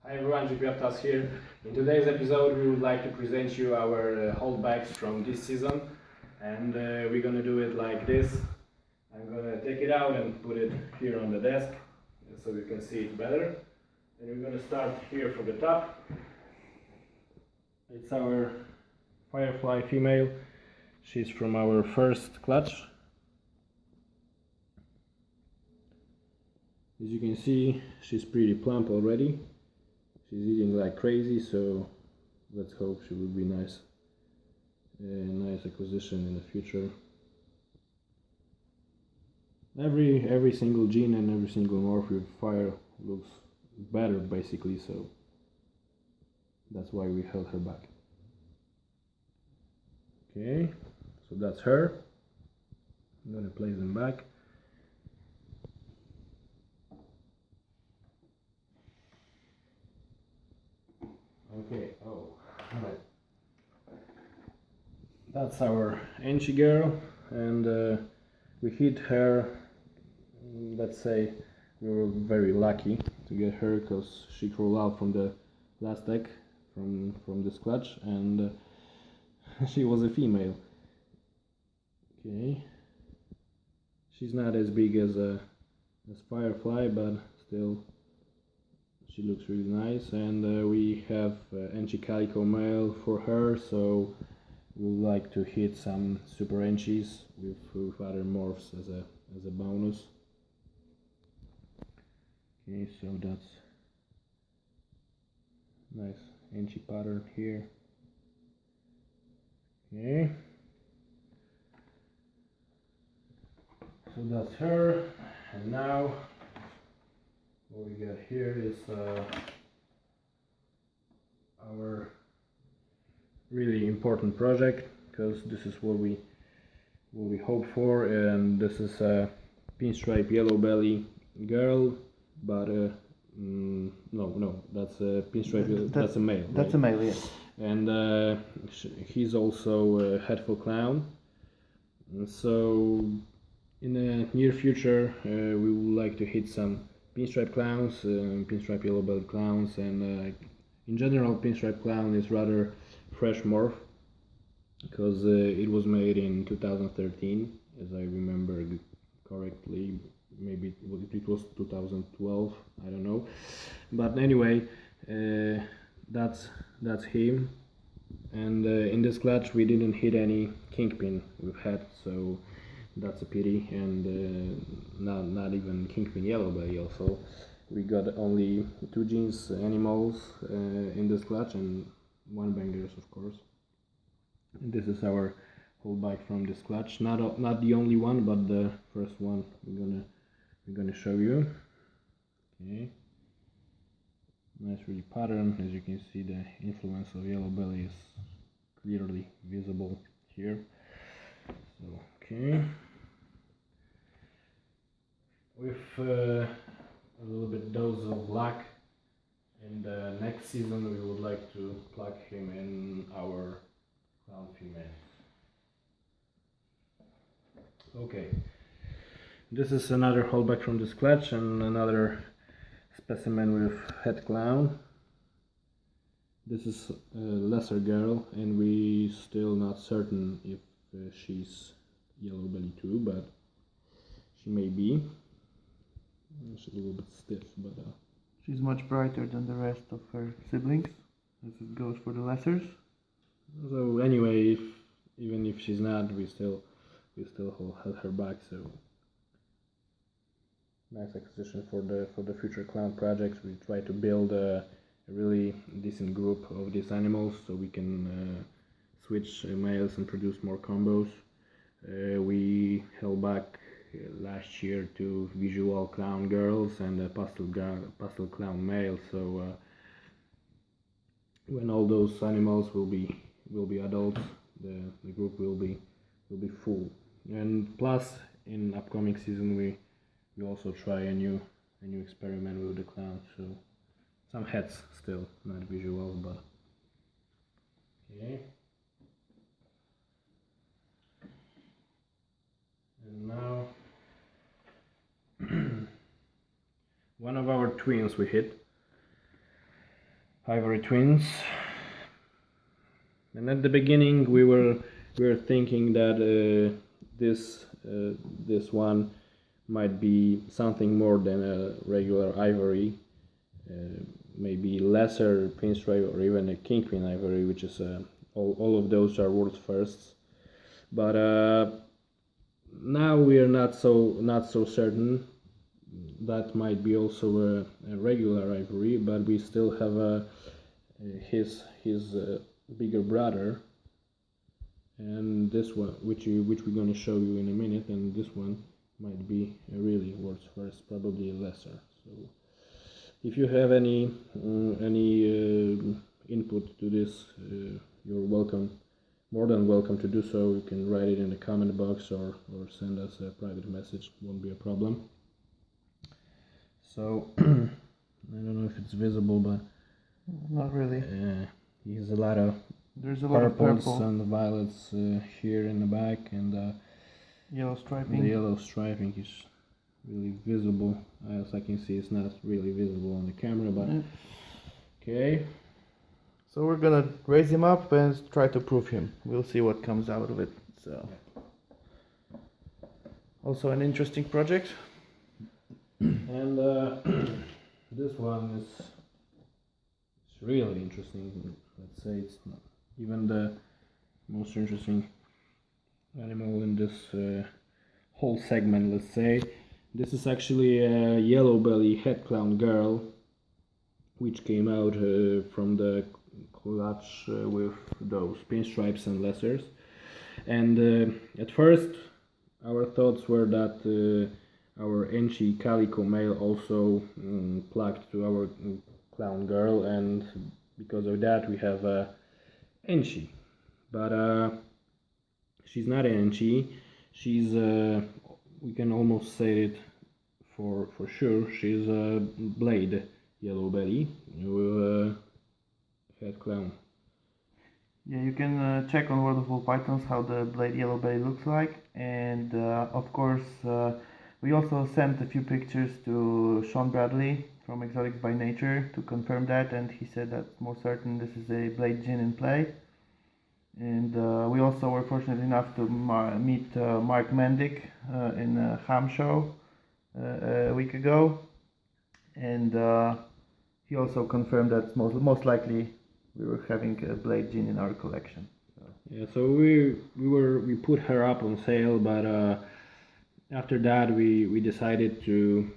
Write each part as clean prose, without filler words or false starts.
Hi everyone, GPreptiles here. In today's episode we would like to present you our holdbacks from this season, and we're gonna do it like this. I'm gonna take it out and put it here on the desk so you can see it better. And we're gonna start here from the top. It's our Firefly female. She's from our first clutch. As you can see, she's pretty plump already. She's eating like crazy, so let's hope she will be nice acquisition in the future. Every single gene and every single morph with fire looks better basically, so that's why we held her back. Okay, so that's her. I'm gonna place them back. Okay, right. That's our Enchi girl, and we hit her. Let's say we were very lucky to get her because she crawled out from the last egg from this clutch, and she was a female. Okay, she's not as big as Firefly, but still. She looks really nice, and we have Enchi Calico male for her, so we would like to hit some super Enchis with other morphs as a bonus. Okay, so that's nice Enchi pattern here. Okay, so that's her, and now what we got here is our really important project, because this is what we hope for, and this is a pinstripe yellow belly girl, but no, that's a pinstripe. That's a male. That's right? a male, yes. And he's also a headful clown. And so in the near future, we would like to hit some pinstripe clowns, pinstripe yellow-bellied clowns, and in general pinstripe clown is rather fresh morph, because it was made in 2013, as I remember correctly. Maybe it was 2012, I don't know, but anyway, that's him. And in this clutch we didn't hit any kingpin with head, so that's a pity, and not even kingpin yellow belly. Also, we got only 2 genes animals in this clutch, and 1 bangers, of course. And this is our holdback from this clutch. Not the only one, but the first one we're gonna show you. Okay, nice really pattern. As you can see, the influence of yellow belly is clearly visible here. So okay. With a little bit dose of luck, in the next season we would like to plug him in our clown female. Okay, this is another holdback from this clutch, and another specimen with head clown. This is a lesser girl, and we still not certain if she's yellow belly too, but she may be. She's a little bit stiff, but she's much brighter than the rest of her siblings, as it goes for the lessers. So anyway, even if she's not, we still held her back. So nice acquisition for the future clown projects. We try to build a really decent group of these animals, so we can switch males and produce more combos. We held back last year 2 visual clown girls and a pastel clown male, so when all those animals will be adults, the group will be full. And plus, in upcoming season we also try a new experiment with the clowns, so some heads still, not visual, but okay. And now one of our twins we hit. ivory twins. And at the beginning we were thinking that this one might be something more than a regular ivory, maybe lesser pinstripe or even a kingpin ivory, which is all of those are world firsts. But now we are not so certain. That might be also a regular ivory, but we still have his bigger brother, and this one, which we're going to show you in a minute, and this one might be a really world's first, probably lesser. So if you have any input to this, you're welcome, more than welcome to do so. You can write it in the comment box or send us a private message, won't be a problem. So I don't know if it's visible, but not really. He has a lot of purples and violets here in the back, and yellow striping. The yellow striping is really visible. As I can see, it's not really visible on the camera, but okay. So we're gonna raise him up and try to proof him. We'll see what comes out of it. So also an interesting project. And this one is really interesting. Let's say it's not even the most interesting animal in this whole segment. Let's say this is actually a yellow belly head clown girl, which came out from the collage with those pinstripes and lessers. And at first our thoughts were that our Enchi calico male also plugged to our clown girl, and because of that we have a Enchi. But she's not an Enchi. She's we can almost say it for sure. She's a blade yellow belly with a head clown. Yeah, you can check on World of Pythons how the blade yellow belly looks like, and of course we also sent a few pictures to Sean Bradley from Exotics by Nature to confirm that, and he said that most certain this is a blade gin in play. And we also were fortunate enough to meet Mark Mendick in a ham show a week ago, and he also confirmed that most likely we were having a blade gin in our collection. So. Yeah, so we put her up on sale, but after that we decided to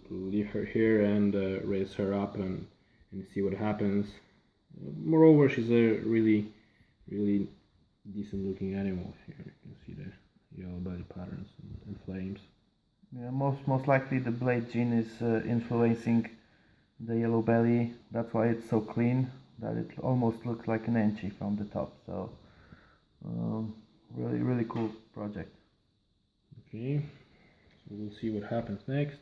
leave her here and raise her up and see what happens. Moreover, she's a really decent looking animal. Here you can see the yellow belly patterns and flames. Yeah, most likely the blade gene is influencing the yellow belly. That's why it's so clean that it almost looks like an Enchi from the top. So really cool project. Okay, so we'll see what happens next.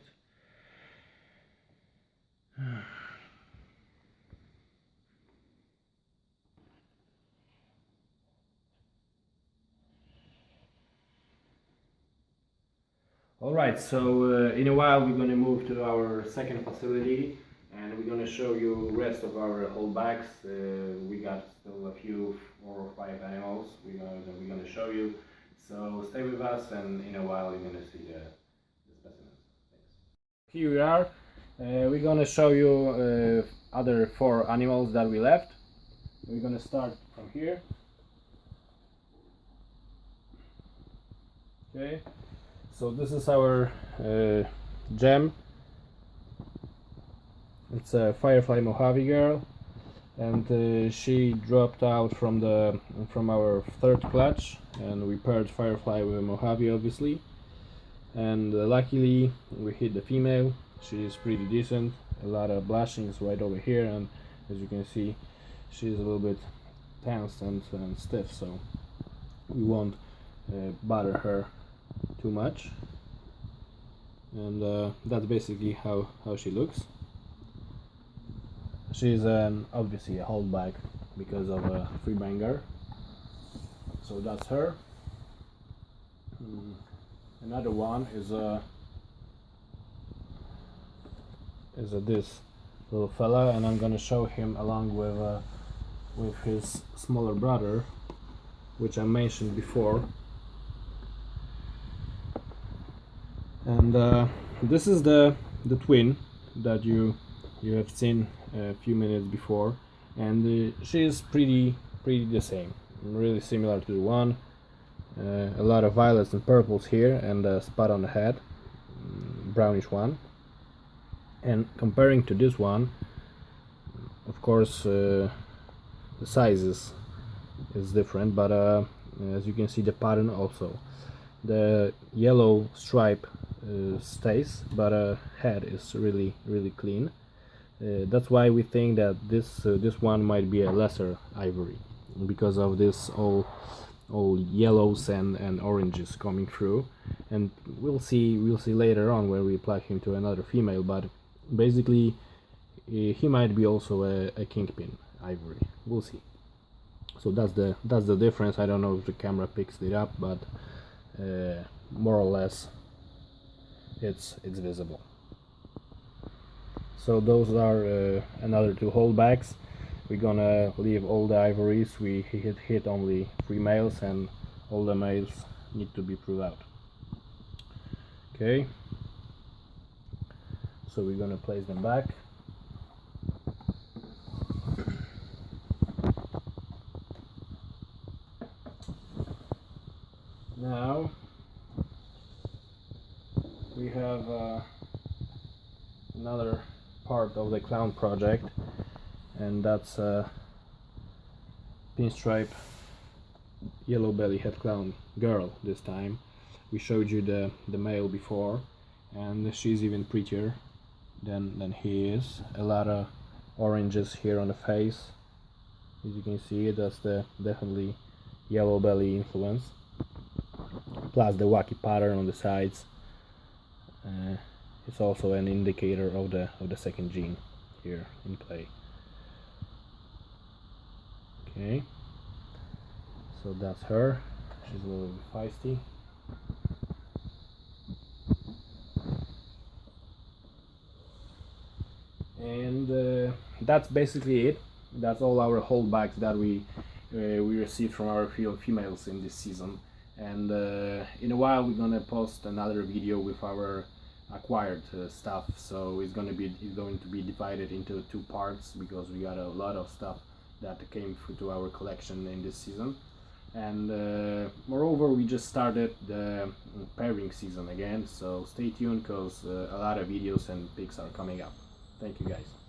Alright, so in a while we're going to move to our second facility, and we're going to show you the rest of our holdbacks. We got still a few 4 or 5 animals we're going to show you. So stay with us, and in a while you're going to see the specimens. Thanks. Here we are. We're going to show you other 4 animals that we left. We're going to start from here. Okay. So this is our gem. It's a Firefly Mojave girl, and she dropped out from our 3rd clutch, and we paired Firefly with a Mojave, obviously. And luckily we hit the female. She is pretty decent. A lot of blushings right over here, and as you can see, she's a little bit tense and stiff, so we won't bother her too much. And that's basically how she looks. She's obviously a holdback because of a free banger, so that's her. Another one is this little fella, and I'm gonna show him along with his smaller brother, which I mentioned before. And this is the twin that you have seen a few minutes before, and she is pretty the same, really similar to the one. A lot of violets and purples here, and a spot on the head, brownish one. And comparing to this one, of course, the size is different, but as you can see, the pattern also. The yellow stripe stays, but head is really clean. That's why we think that this one might be a lesser ivory, because of this all yellows and oranges coming through. And we'll see later on when we apply him to another female, but basically he might be also a kingpin ivory. We'll see. So that's the difference. I don't know if the camera picks it up, but more or less it's visible. So those are another two holdbacks. We're gonna leave all the ivories. We hit only 3 males, and all the males need to be pulled out. Okay, so we're gonna place them back. Now we have another part of the clown project, and that's pinstripe yellow belly head clown girl. This time we showed you the male before, and she's even prettier than he is. A lot of oranges here on the face, as you can see. That's the definitely yellow belly influence, plus the wacky pattern on the sides. It's also an indicator of the second gene here in play. Okay, so that's her. She's a little bit feisty. And that's basically it. That's all our holdbacks that we received from our females in this season. And in a while we're gonna post another video with our acquired stuff. So it's going to be divided into 2 parts, because we got a lot of stuff that came to our collection in this season. And moreover, we just started the pairing season again, so stay tuned, because a lot of videos and pics are coming up. Thank you guys.